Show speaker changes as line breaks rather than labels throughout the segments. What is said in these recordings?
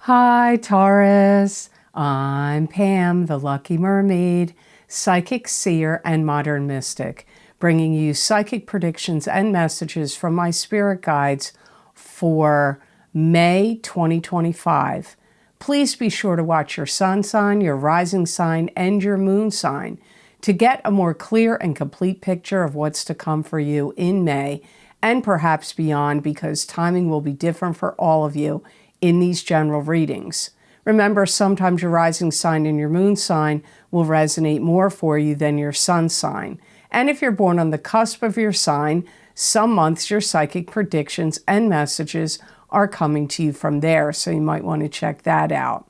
Hi, Taurus. I'm Pam, the Lucky Mermaid, psychic seer and modern mystic, bringing you psychic predictions and messages from my spirit guides for May 2025. Please be sure to watch your sun sign, your rising sign, and your moon sign to get a more clear and complete picture of what's to come for you in May and perhaps beyond, because timing will be different for all of you in these general readings. Remember, sometimes your rising sign and your moon sign will resonate more for you than your sun sign. And if you're born on the cusp of your sign, some months your psychic predictions and messages are coming to you from there, so you might want to check that out.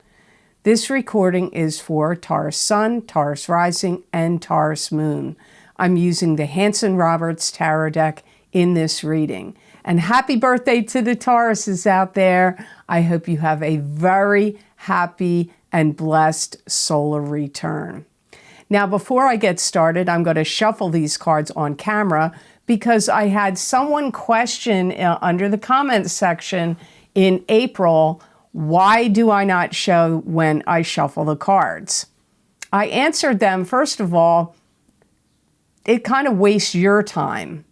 This recording is for Taurus Sun, Taurus Rising, and Taurus Moon. I'm using the Hanson-Roberts Tarot deck in this reading. And happy birthday to the Tauruses out there. I hope you have a very happy and blessed solar return. Now, before I get started, I'm going to shuffle these cards on camera because I had someone question under the comments section in April, why do I not show when I shuffle the cards? I answered them, first of all, it kind of wastes your time.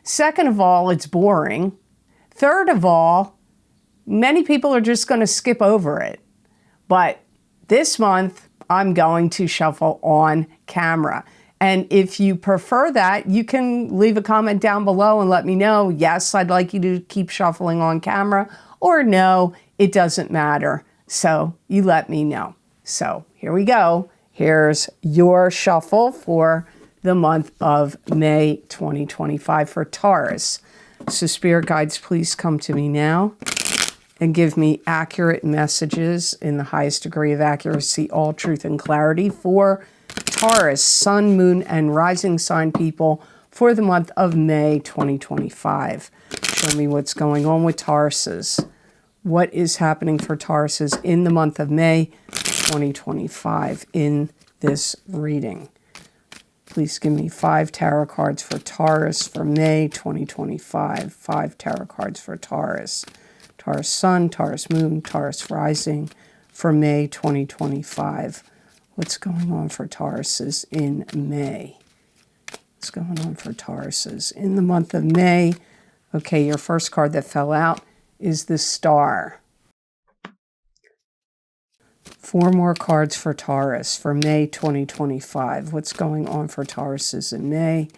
Second of all, it's boring. Third of all, many people are just going to skip over it. But this month, I'm going to shuffle on camera. And if you prefer that, you can leave a comment down below and let me know, yes, I'd like you to keep shuffling on camera, or no, it doesn't matter. So you let me know. So here we go. Here's your shuffle for the month of May 2025 for Taurus. So spirit guides, please come to me now and give me accurate messages in the highest degree of accuracy, all truth and clarity for Taurus, Sun, Moon, and Rising sign people for the month of May 2025. Show me what's going on with Tauruses. What is happening for Tauruses in the month of May 2025 in this reading? Please give me 5 tarot cards for Taurus for May 2025. 5 tarot cards for Taurus. Taurus Sun, Taurus Moon, Taurus Rising for May 2025. What's going on for Tauruses in May? What's going on for Tauruses in the month of May? Okay, your first card that fell out is the Star. 4 more cards for Taurus for May 2025. What's going on for Tauruses in May?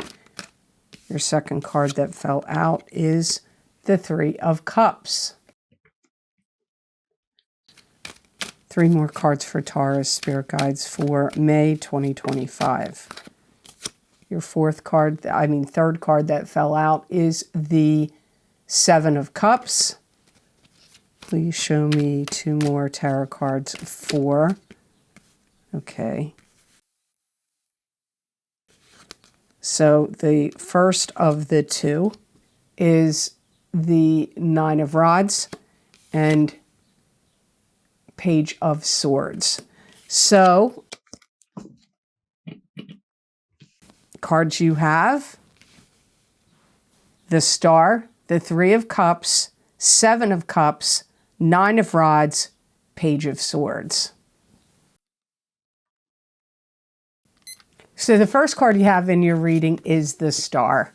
Your second card that fell out is the 3 of Cups. 3 more cards for Taurus, spirit guides, for May 2025. Your third card that fell out is the 7 of Cups. Please show me 2 more tarot cards for, okay. So the first of the 2 is the 9 of Rods and Page of Swords. So, cards you have, the Star, the 3 of Cups, 7 of Cups, 9 of Rods, Page of Swords. So the first card you have in your reading is the Star.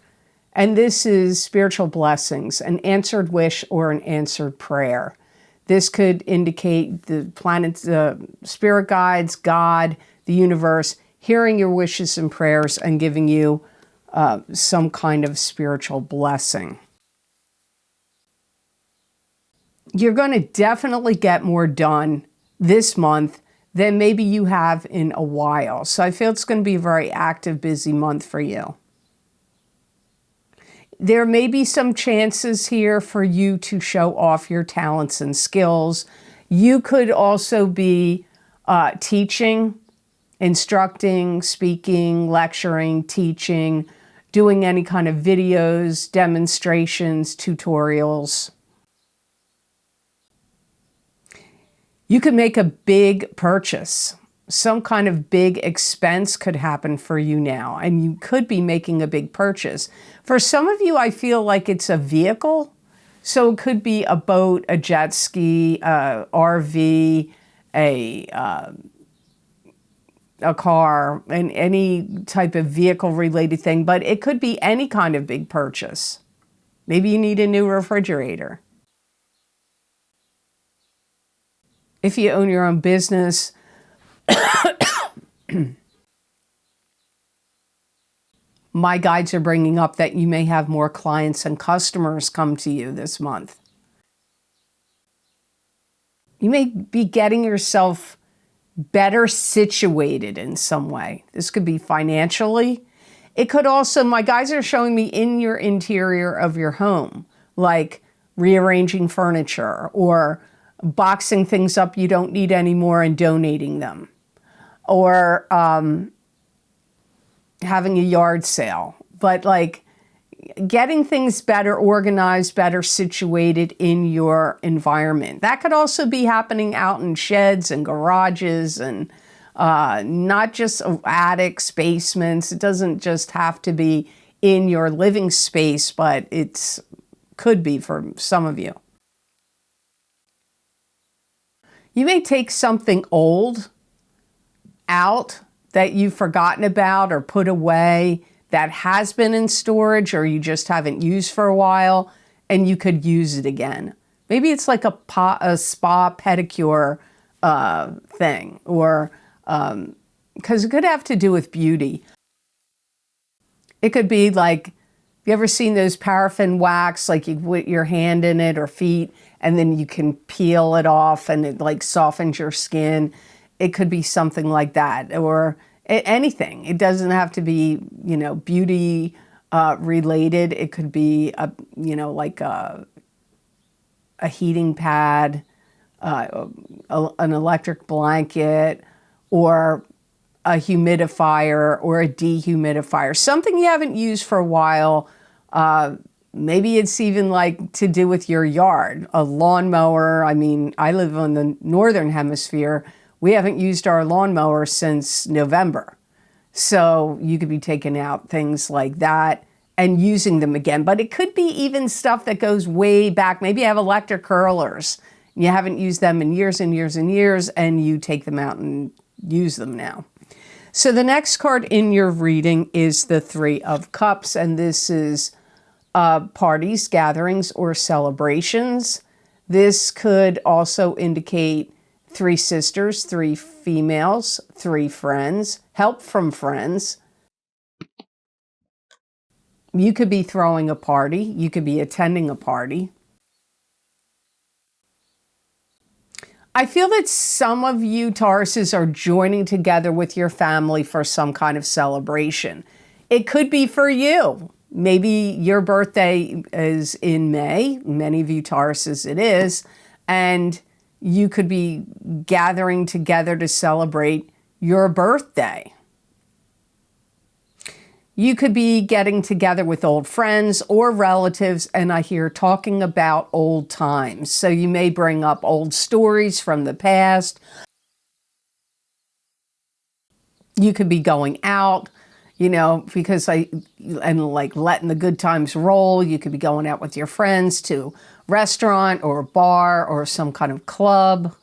And this is spiritual blessings, an answered wish or an answered prayer. This could indicate the planets, the spirit guides, God, the universe, hearing your wishes and prayers and giving you some kind of spiritual blessing. You're going to definitely get more done this month than maybe you have in a while. So I feel it's going to be a very active, busy month for you. There may be some chances here for you to show off your talents and skills. You could also be teaching, instructing, speaking, lecturing, teaching, doing any kind of videos, demonstrations, tutorials. You could make a big purchase. Some kind of big expense could happen for you now, and you could be making a big purchase. For some of you, I feel like it's a vehicle. So it could be a boat, a jet ski, a RV, a car, and any type of vehicle-related thing, but it could be any kind of big purchase. Maybe you need a new refrigerator. If you own your own business, my guides are bringing up that you may have more clients and customers come to you this month. You may be getting yourself better situated in some way. This could be financially. It could also, my guides are showing me in your interior of your home, like rearranging furniture or boxing things up you don't need anymore and donating them, or having a yard sale. But like getting things better organized, better situated in your environment. That could also be happening out in sheds and garages and not just attics, basements. It doesn't just have to be in your living space, but it could be for some of you. You may take something old out that you've forgotten about or put away that has been in storage or you just haven't used for a while, and you could use it again. Maybe it's like a spa pedicure thing, or because it could have to do with beauty. It could be like, you ever seen those paraffin wax, like you put your hand in it or feet, and then you can peel it off and it like softens your skin. It could be something like that, or anything. It doesn't have to be, beauty related. It could be like a heating pad, an electric blanket, or a humidifier or a dehumidifier, something you haven't used for a while. Maybe it's even like to do with your yard, a lawnmower. I mean, I live on the northern hemisphere. We haven't used our lawnmower since November. So you could be taking out things like that and using them again. But it could be even stuff that goes way back. Maybe you have electric curlers. You haven't used them in years and years and years, and you take them out and use them now. So the next card in your reading is the Three of Cups, and this is parties, gatherings, or celebrations. This could also indicate 3 sisters, 3 females, 3 friends, help from friends. You could be throwing a party. You could be attending a party. I feel that some of you Tauruses are joining together with your family for some kind of celebration. It could be for you. Maybe your birthday is in May. Many of you Tauruses it is. And you could be gathering together to celebrate your birthday. You could be getting together with old friends or relatives, and I hear talking about old times. So you may bring up old stories from the past. You could be going out, because like letting the good times roll. You could be going out with your friends to restaurant or a bar or some kind of club.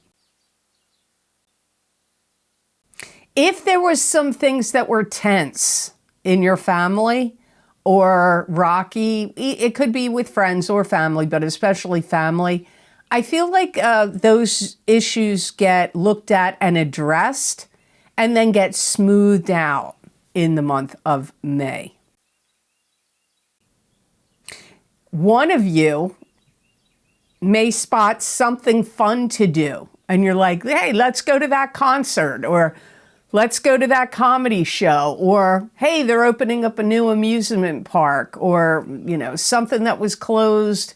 If there was some things that were tense in your family or rocky, it could be with friends or family, but especially family, I feel like those issues get looked at and addressed and then get smoothed out in the month of May. One of you may spot something fun to do, and you're like, hey, let's go to that concert, or let's go to that comedy show, or hey, they're opening up a new amusement park, or something that was closed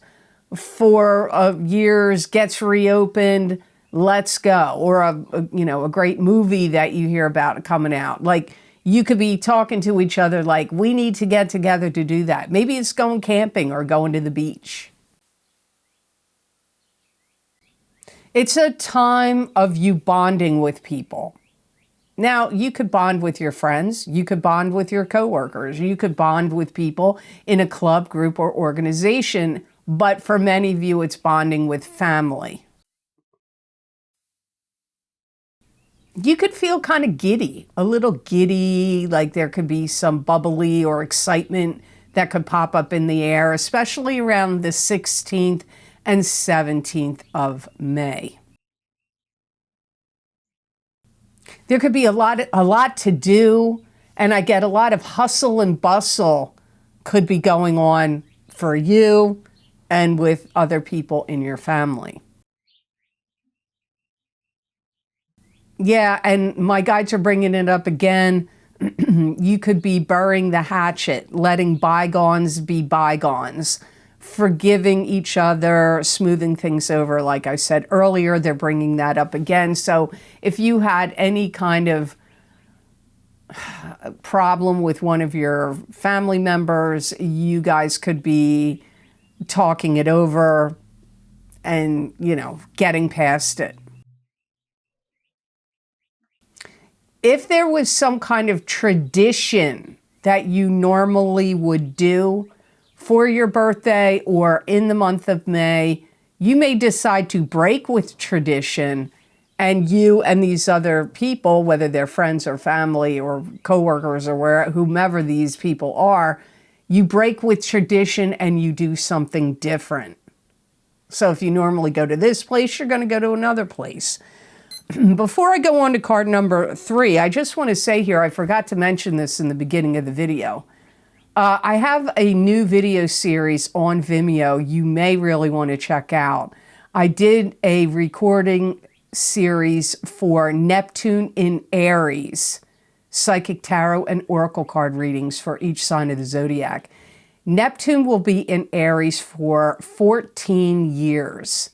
for years gets reopened, let's go. Or a great movie that you hear about coming out. Like, you could be talking to each other like, we need to get together to do that. Maybe it's going camping or going to the beach. It's a time of you bonding with people. Now, you could bond with your friends, you could bond with your coworkers, you could bond with people in a club, group, or organization but for many of you, it's bonding with family. You could feel kind of giddy, a little giddy, like there could be some bubbly or excitement that could pop up in the air, especially around the 16th and 17th of May. There could be a lot to do, and I get a lot of hustle and bustle could be going on for you and with other people in your family. Yeah, and my guides are bringing it up again. You could be burying the hatchet, letting bygones be bygones, forgiving each other, smoothing things over. Like I said earlier, they're bringing that up again. So if you had any kind of problem with one of your family members, you guys could be talking it over and, getting past it. If there was some kind of tradition that you normally would do for your birthday or in the month of May, you may decide to break with tradition, and you and these other people, whether they're friends or family or coworkers or whomever these people are, you break with tradition and you do something different. So if you normally go to this place, you're going to go to another place. Before I go on to card number 3, I just want to say here, I forgot to mention this in the beginning of the video. I have a new video series on Vimeo you may really want to check out. I did a recording series for Neptune in Aries, psychic tarot and oracle card readings for each sign of the zodiac. Neptune will be in Aries for 14 years.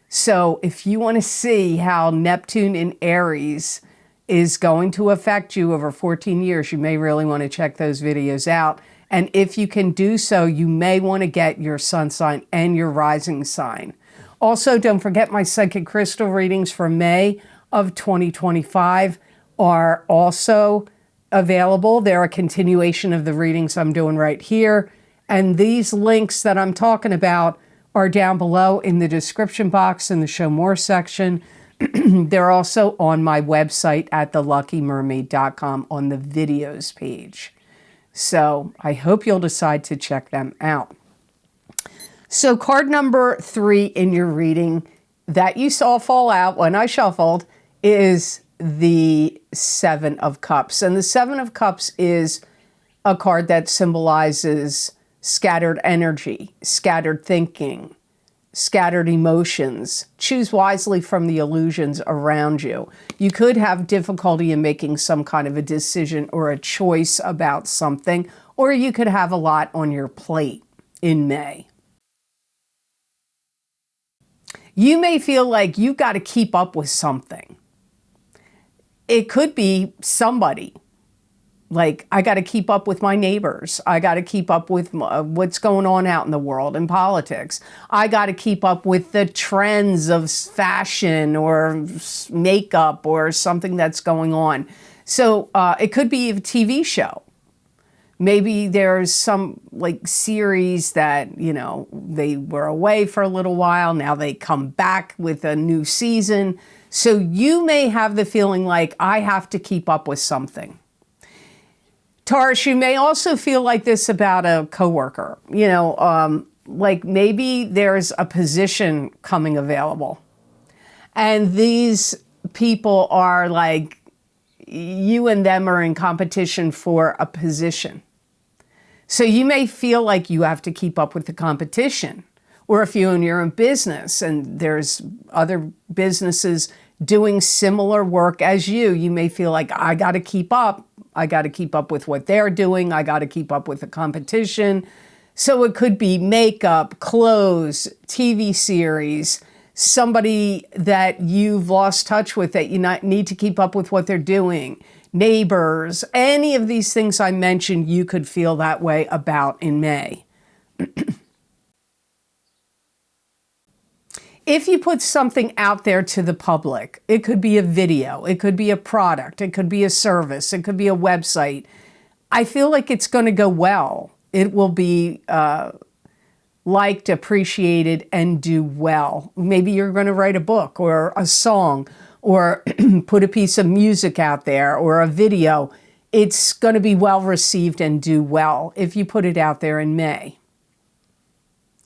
So if you want to see how Neptune in Aries is going to affect you over 14 years, you may really want to check those videos out. And if you can do so, you may want to get your sun sign and your rising sign. Also, don't forget my psychic crystal readings for May of 2025 are also available. They're a continuation of the readings I'm doing right here. And these links that I'm talking about are down below in the description box in the Show More section. They're also on my website at theluckymermaid.com on the videos page. So I hope you'll decide to check them out. So card number 3 in your reading that you saw fall out when I shuffled is the 7 of Cups. And the 7 of Cups is a card that symbolizes scattered energy, scattered thinking, scattered emotions. Choose wisely from the illusions around you. You could have difficulty in making some kind of a decision or a choice about something, or you could have a lot on your plate in May. You may feel like you've got to keep up with something. It could be somebody. Like, I got to keep up with my neighbors. I got to keep up with what's going on out in the world in politics. I got to keep up with the trends of fashion or makeup or something that's going on. So it could be a TV show. Maybe there's some series that, they were away for a little while. Now they come back with a new season. So you may have the feeling like, I have to keep up with something. Taurus, you may also feel like this about a coworker. Maybe there's a position coming available. And these people are you and them are in competition for a position. So you may feel like you have to keep up with the competition. Or if you own your own business and there's other businesses doing similar work as you, you may feel like, I got to keep up. I got to keep up with what they're doing. I got to keep up with the competition. So it could be makeup, clothes, TV series, somebody that you've lost touch with that you need to keep up with what they're doing, neighbors, any of these things I mentioned, you could feel that way about in May. If you put something out there to the public, it could be a video, it could be a product, it could be a service, it could be a website. I feel like it's going to go well. It will be liked, appreciated, and do well. Maybe you're going to write a book or a song or put a piece of music out there or a video. It's going to be well received and do well if you put it out there in May.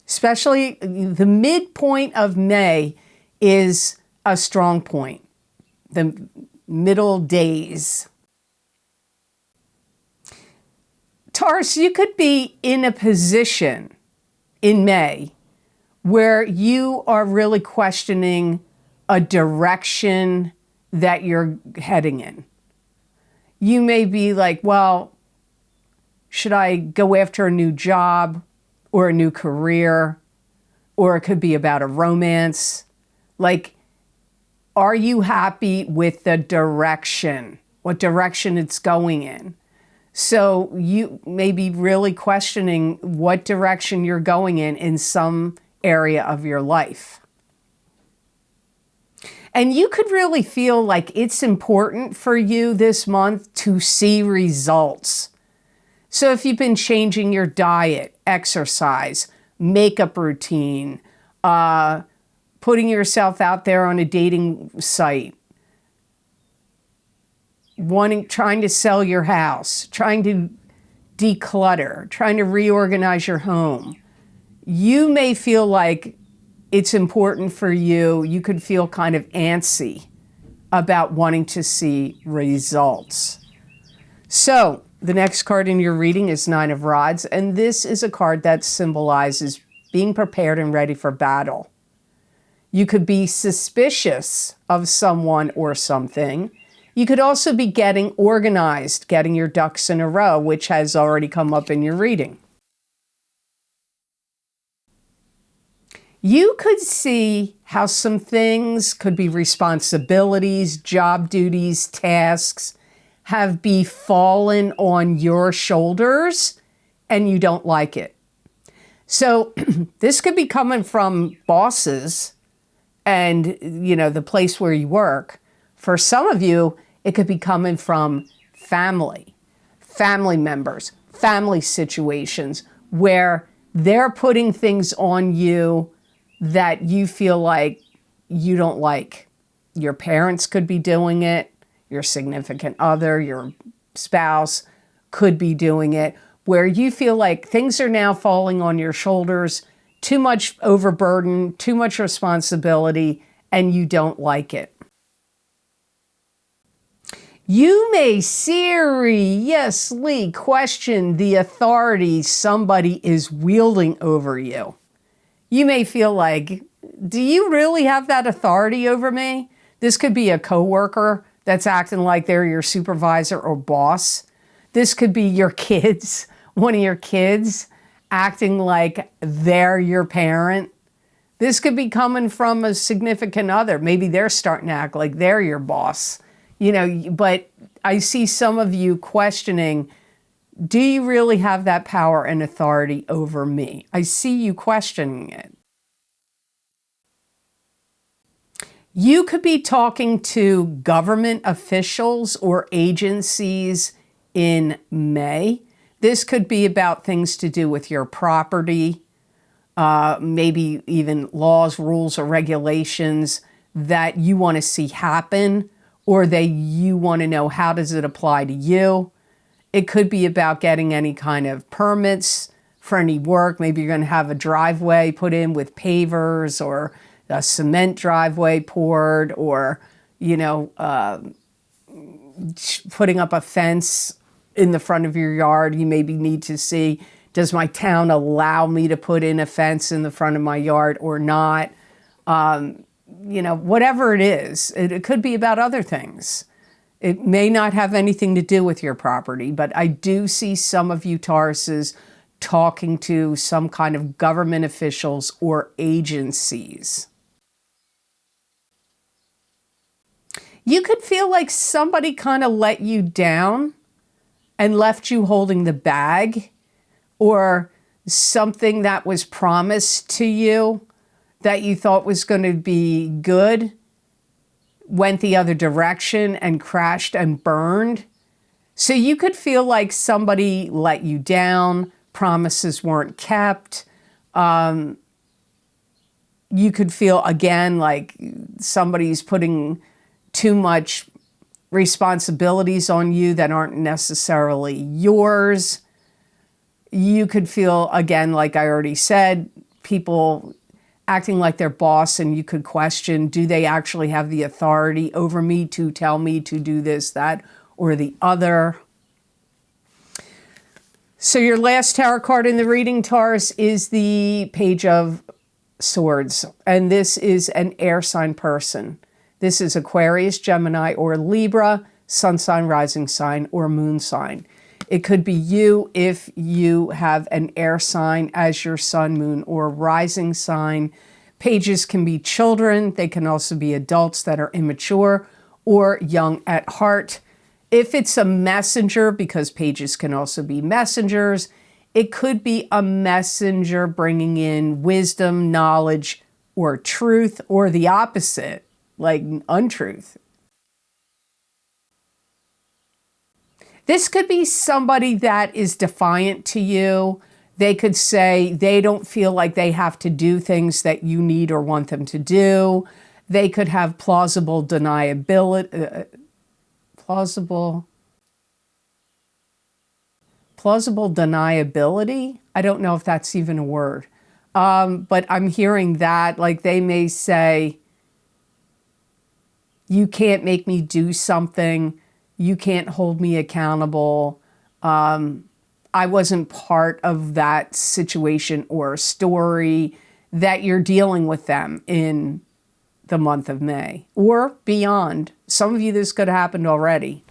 Especially the midpoint of May is a strong point, the middle days. Taurus, you could be in a position in May where you are really questioning a direction that you're heading in. You may be like, well, should I go after a new job or a new career? Or it could be about a romance. Like, are you happy with the direction? What direction it's going in? So you may be really questioning what direction you're going in some area of your life. And you could really feel like it's important for you this month to see results. So if you've been changing your diet, exercise, makeup routine, putting yourself out there on a dating site, trying to sell your house, trying to declutter, trying to reorganize your home, you may feel like it's important for you. You could feel kind of antsy about wanting to see results. So the next card in your reading is Nine of Rods, and this is a card that symbolizes being prepared and ready for battle. You could be suspicious of someone or something. You could also be getting organized, getting your ducks in a row, which has already come up in your reading. You could see how some things could be responsibilities, job duties, tasks have befallen on your shoulders and you don't like it. So this could be coming from bosses and, the place where you work. For some of you, it could be coming from family members, family situations where they're putting things on you that you feel like you don't like. Your parents could be doing it. Your significant other, your spouse could be doing it, where you feel like things are now falling on your shoulders, too much overburden, too much responsibility, and you don't like it. You may seriously question the authority somebody is wielding over you. You may feel like, do you really have that authority over me? This could be a coworker that's acting like they're your supervisor or boss. This could be your kids, one of your kids acting like they're your parent. This could be coming from a significant other. Maybe they're starting to act like they're your boss. But I see some of you questioning, do you really have that power and authority over me? I see you questioning it. You could be talking to government officials or agencies in May. This could be about things to do with your property, maybe even laws, rules, or regulations that you want to see happen, or you want to know how does it apply to you. It could be about getting any kind of permits for any work. Maybe you're going to have a driveway put in with pavers or a cement driveway poured, or, putting up a fence in the front of your yard. You maybe need to see, does my town allow me to put in a fence in the front of my yard or not? Whatever it is, it could be about other things. It may not have anything to do with your property, but I do see some of you Tauruses talking to some kind of government officials or agencies. You could feel like somebody kind of let you down and left you holding the bag, or something that was promised to you that you thought was going to be good went the other direction and crashed and burned. So you could feel like somebody let you down, promises weren't kept, You could feel, again, like somebody's putting too much responsibilities on you that aren't necessarily yours. You could feel, again, like I already said, people acting like their boss, and you could question, do they actually have the authority over me to tell me to do this, that, or the other? So your last tarot card in the reading, Taurus, is the Page of Swords, and this is an air sign person. This is Aquarius, Gemini, or Libra, sun sign, rising sign, or moon sign. It could be you if you have an air sign as your sun, moon, or rising sign. Pages can be children. They can also be adults that are immature or young at heart. If it's a messenger, because pages can also be messengers, it could be a messenger bringing in wisdom, knowledge, or truth, or the opposite, like untruth. This could be somebody that is defiant to you. They could say they don't feel like they have to do things that you need or want them to do. They could have plausible deniability, plausible deniability. I don't know if that's even a word. But I'm hearing that, like they may say, you can't make me do something. You can't hold me accountable. I wasn't part of that situation or story, that you're dealing with them in the month of May or beyond. Some of you, this could have happened already.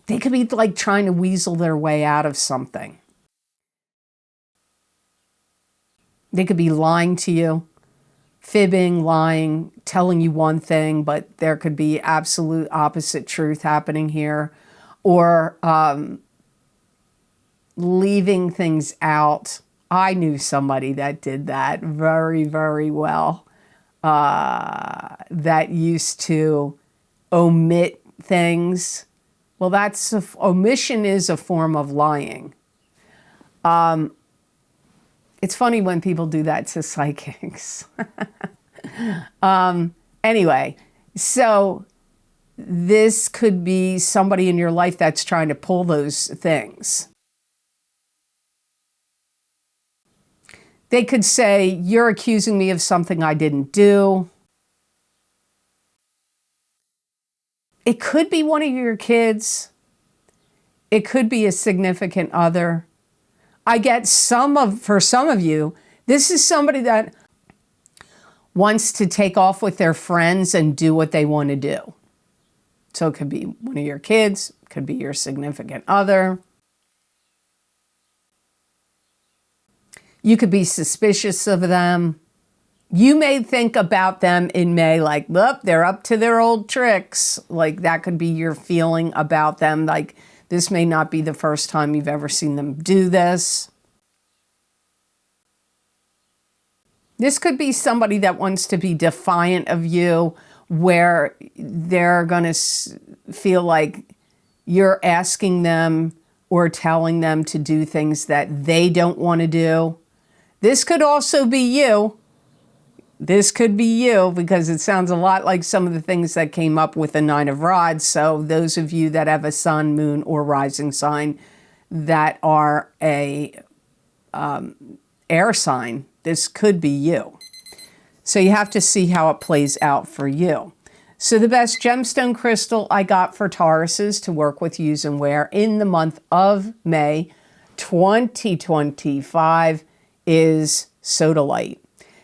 They could be like trying to weasel their way out of something. They could be lying to you, fibbing, lying, telling you one thing, but there could be absolute opposite truth happening here, or leaving things out. I knew somebody that did that very, very well, that used to omit things. Well, omission is a form of lying. It's funny when people do that to psychics. Anyway, so this could be somebody in your life that's trying to pull those things. They could say, you're accusing me of something I didn't do. It could be one of your kids. It could be a significant other. I get for some of you, this is somebody that wants to take off with their friends and do what they want to do. So it could be one of your kids, it could be your significant other. You could be suspicious of them. You may think about them in May like, look, they're up to their old tricks. Like that could be your feeling about them. Like this may not be the first time you've ever seen them do this. This could be somebody that wants to be defiant of you, where they're going to feel like you're asking them or telling them to do things that they don't want to do. This could also be you. This could be you, because it sounds a lot like some of the things that came up with the Nine of Rods. So those of you that have a sun, moon, or rising sign that are a air sign, this could be you. So you have to see how it plays out for you. So the best gemstone crystal I got for Tauruses to work with, use, and wear in the month of May 2025 is sodalite.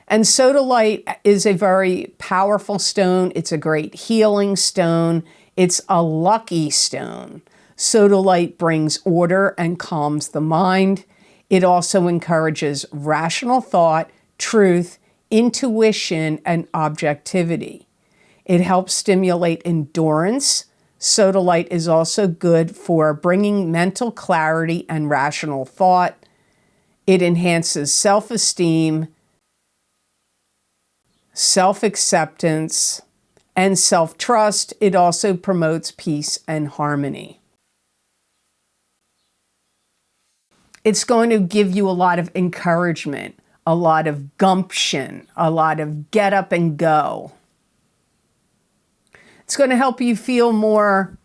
And sodalite is a very powerful stone. It's a great healing stone. It's a lucky stone. Sodalite brings order and calms the mind. It also encourages rational thought, truth, intuition, and objectivity. It helps stimulate endurance. Sodalite is also good for bringing mental clarity and rational thought. It enhances self-esteem, self-acceptance, and self-trust. It also promotes peace and harmony. It's going to give you a lot of encouragement, a lot of gumption, a lot of get up and go. It's going to help you feel more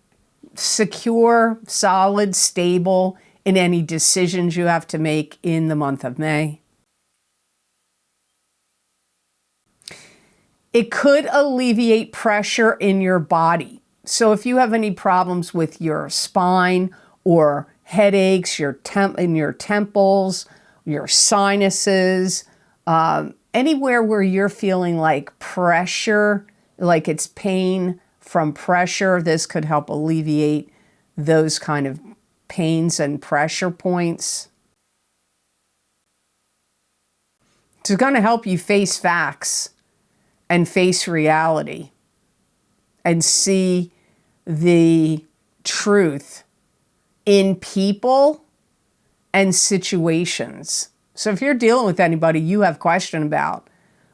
secure, solid, stable in any decisions you have to make in the month of May. It could alleviate pressure in your body. So if you have any problems with your spine or headaches, in your temples, your sinuses, anywhere where you're feeling like pressure, like it's pain from pressure, this could help alleviate those kind of pains and pressure points. It's going to help you face facts and face reality and see the truth in people and situations. So if you're dealing with anybody you have question about,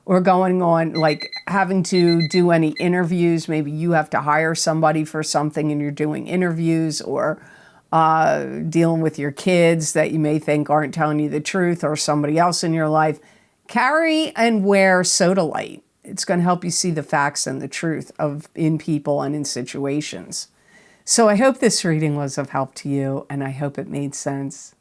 or going on like having to do any interviews, maybe you have to hire somebody for something and you're doing interviews, or dealing with your kids that you may think aren't telling you the truth, or somebody else in your life, carry and wear sodalite. It's going to help you see the facts and the truth in people and in situations. So I hope this reading was of help to you, and I hope it made sense.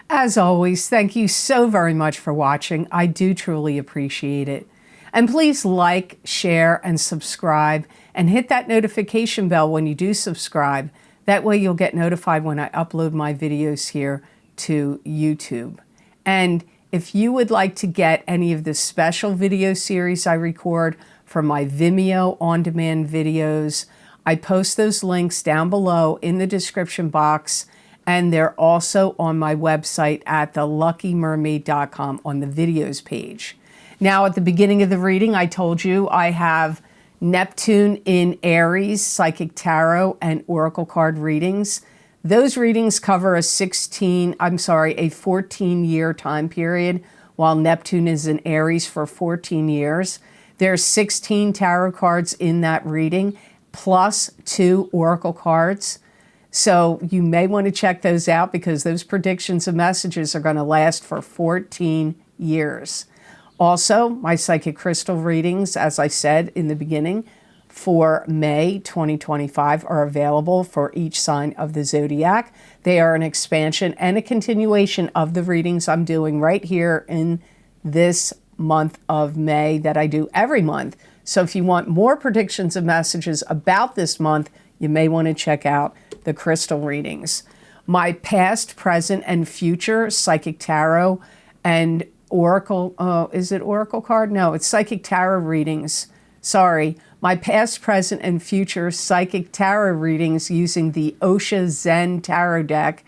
As always, thank you so very much for watching. I do truly appreciate it. And please like, share, and subscribe, and hit that notification bell when you do subscribe. That way you'll get notified when I upload my videos here to YouTube. And if you would like to get any of the special video series I record for my Vimeo on-demand videos, I post those links down below in the description box, and they're also on my website at theluckymermaid.com on the videos page. Now, at the beginning of the reading, I told you I have Neptune in Aries, Psychic Tarot, and Oracle card readings. Those readings cover a 14-year time period, while Neptune is in Aries for 14 years. There's 16 tarot cards in that reading, plus 2 Oracle cards. So you may want to check those out, because those predictions and messages are going to last for 14 years. Also, my psychic crystal readings, as I said in the beginning, for May 2025 are available for each sign of the zodiac. They are an expansion and a continuation of the readings I'm doing right here in this month of May that I do every month. So if you want more predictions and messages about this month, you may want to check out the crystal readings. My past, present, and future psychic tarot and oracle, is it oracle card? No, it's psychic tarot readings. Sorry. My past, present, and future psychic tarot readings using the Osho Zen Tarot deck,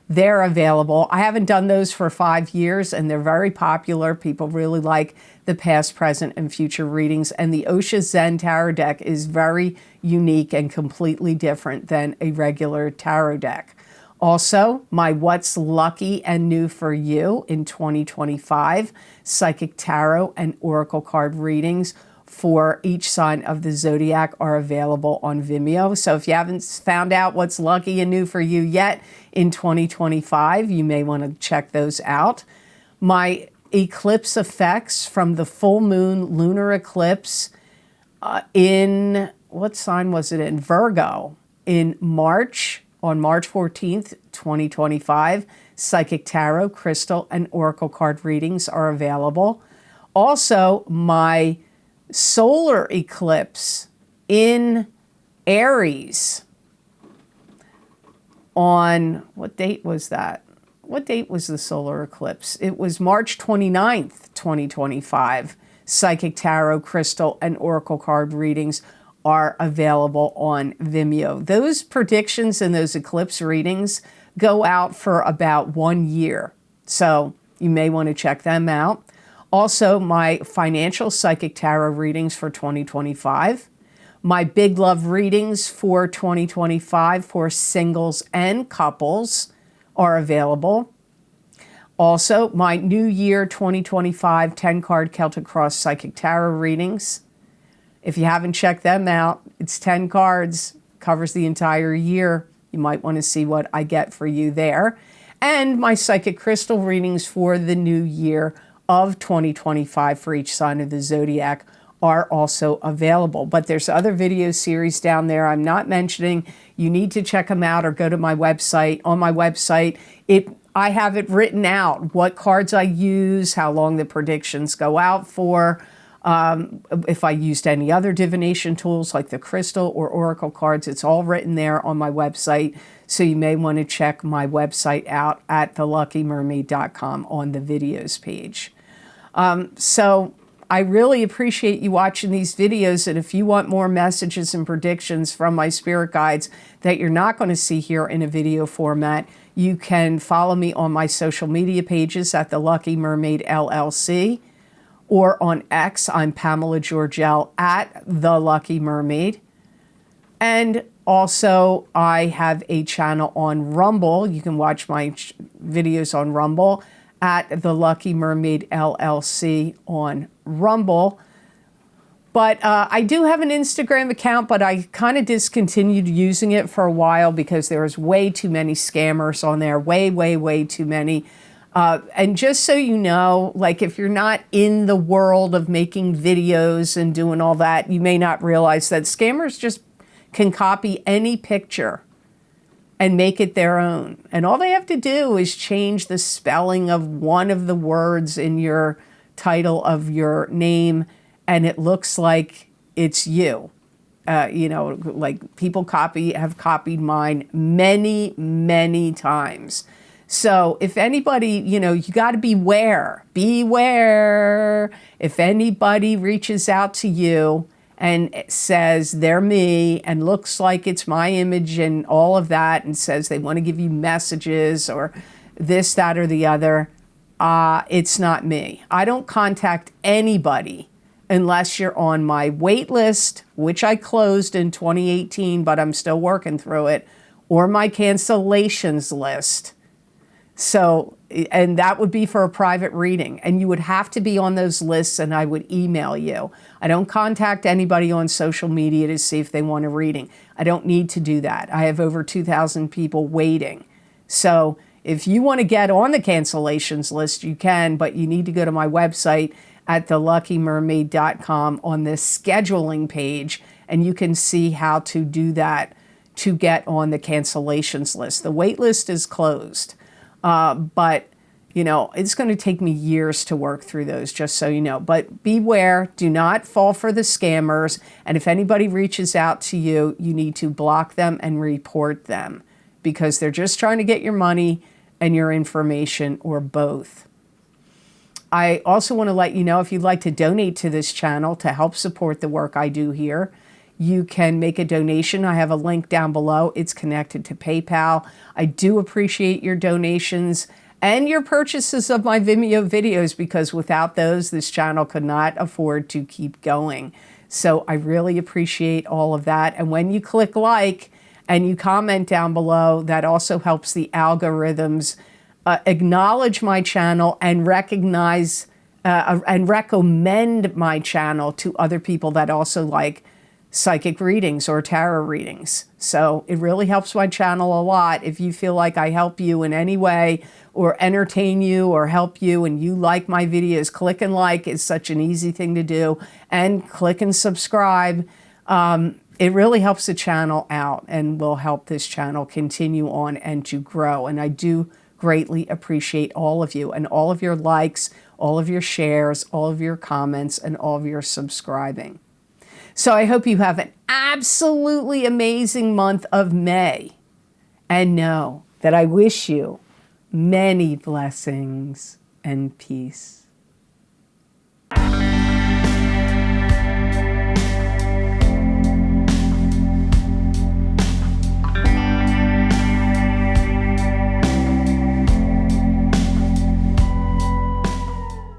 they're available. I haven't done those for 5 years, and they're very popular. People really like the past, present, and future readings. And the Osho Zen Tarot deck is very unique and completely different than a regular tarot deck. Also, my What's Lucky and New for You in 2025 Psychic Tarot and Oracle card readings for each sign of the zodiac are available on Vimeo. So if you haven't found out what's lucky and new for you yet in 2025, you may want to check those out. My eclipse effects from the full moon lunar eclipse in, what sign was it in? Virgo in March, on March 14th, 2025. Psychic Tarot, Crystal, and Oracle card readings are available. Also, my solar eclipse in Aries on, what date was that? What date was the solar eclipse? It was March 29th, 2025. Psychic Tarot, Crystal, and Oracle card readings are available on Vimeo. Those predictions and those eclipse readings go out for about 1 year. So you may want to check them out. Also, my financial psychic tarot readings for 2025. My big love readings for 2025 for singles and couples are available. Also, my New Year 2025 10-card Celtic Cross Psychic Tarot readings. If you haven't checked them out, it's 10 cards, covers the entire year. You might want to see what I get for you there. And my psychic crystal readings for the new year of 2025 for each sign of the zodiac are also available. But there's other video series down there I'm not mentioning. You need to check them out or go to my website. On my website, I have it written out, what cards I use, how long the predictions go out for, if I used any other divination tools like the crystal or oracle cards. It's all written there on my website. So you may want to check my website out at theluckymermaid.com on the videos page. So I really appreciate you watching these videos. And if you want more messages and predictions from my spirit guides that you're not going to see here in a video format, you can follow me on my social media pages at the Lucky Mermaid LLC, or on X, I'm Pamela Georgel at the Lucky Mermaid. And also, I have a channel on Rumble. You can watch my videos on Rumble at the Lucky Mermaid LLC on Rumble. But I do have an Instagram account, but I kind of discontinued using it for a while because there was way too many scammers on there, way too many. And just so you know, like if you're not in the world of making videos and doing all that, you may not realize that scammers just can copy any picture and make it their own. And all they have to do is change the spelling of one of the words in your title of your name, and it looks like it's you. You know, like people have copied mine many times. So if anybody, you know, you got to beware. If anybody reaches out to you and says they're me and looks like it's my image and all of that and says they want to give you messages or this, that, or the other, it's not me. I don't contact anybody unless you're on my wait list, which I closed in 2018, but I'm still working through it, or my cancellations list. So, and that would be for a private reading. And you would have to be on those lists and I would email you. I don't contact anybody on social media to see if they want a reading. I don't need to do that. I have over 2,000 people waiting. So if you want to get on the cancellations list, you can, but you need to go to my website at theluckymermaid.com on the scheduling page, and you can see how to do that to get on the cancellations list. The wait list is closed. But, you know, it's going to take me years to work through those, just so you know. But beware, do not fall for the scammers. And if anybody reaches out to you, you need to block them and report them because they're just trying to get your money and your information, or both. I also want to let you know, if you'd like to donate to this channel to help support the work I do here, you can make a donation. I have a link down below. It's connected to PayPal. I do appreciate your donations and your purchases of my Vimeo videos, because without those, this channel could not afford to keep going. So I really appreciate all of that. And when you click like and you comment down below, that also helps the algorithms acknowledge my channel and recognize and recommend my channel to other people that also like psychic readings or tarot readings. So it really helps my channel a lot. If you feel like I help you in any way or entertain you or help you and you like my videos, click and like is such an easy thing to do, and click and subscribe. It really helps the channel out and will help this channel continue on and to grow. And I do greatly appreciate all of you and all of your likes, all of your shares, all of your comments, and all of your subscribing. So I hope you have an absolutely amazing month of May, and know that I wish you many blessings and peace.